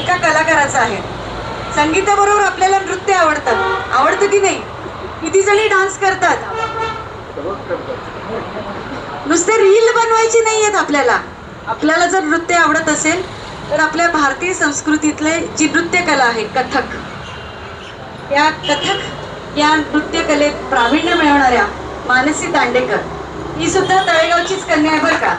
एका कलाकाराचा आहे. संगीताबरोबर आपल्याला नृत्य आवडतं की नाही? किती जणी डान्स करतात? नुसते रील बनवायची नाहीयेत आपल्याला जर नृत्य आवडत असेल तर आपल्या भारतीय संस्कृतीतले जी नृत्य कला आहे कथक, या कथक या नृत्य कलेत प्रावीण्य मिळवणाऱ्या मानसी दांडेकर ही सुद्धा तळेगावचीच कन्या आहे बरं का.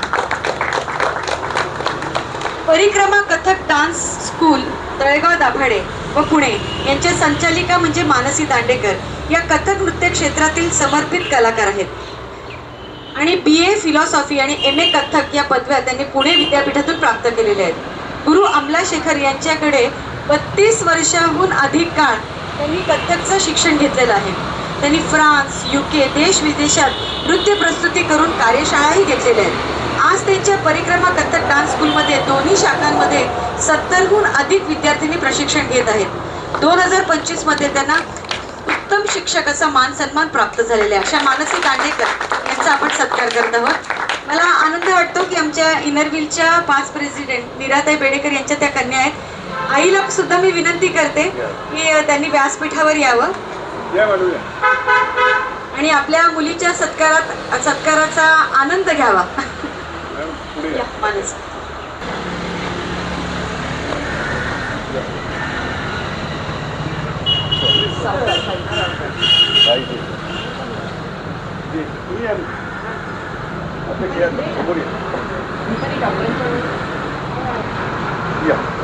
परिक्रमा कथक डान्स स्कूल तळेगाव दाभाडे व पुणे यांच्या संचालिका म्हणजे मानसी दांडेकर या कथक नृत्य क्षेत्रातील समर्पित कलाकार आहेत आणि BA फिलॉसॉफी आणि MA कथक या पदव्या त्यांनी पुणे विद्यापीठातून प्राप्त केलेल्या आहेत. गुरु अमला शेखर यांच्याकडे 32 वर्षाहून अधिक काळ त्यांनी कथकचं शिक्षण घेतलेलं आहे. त्यांनी फ्रान्स, UK देश विदेशात नृत्य प्रस्तुती करून कार्यशाळाही घेतलेल्या आहेत. आज त्यांच्या परिक्रमा कथक डान्स स्कूलमध्ये दोन्ही शाखांमध्ये 70हून अधिक विद्यार्थ्यांनी प्रशिक्षण घेत आहेत. 2025 मध्ये त्यांना उत्तम शिक्षक असा मान सन्मान प्राप्त झालेला आहे. अशा मानसी दांडेकर यांचा आपण सत्कार करत आहोत. मला आनंद वाटतो की आमच्या इनरव्हीलच्या 5 प्रेसिडेंट नीराताई बेडेकर यांच्या त्या कन्या आहेत. आईला सुद्धा मी विनंती करते की त्यांनी व्यासपीठावर यावं आणि आपल्या मुलीच्या सत्काराचा आनंद घ्यावा. मानस Yeah.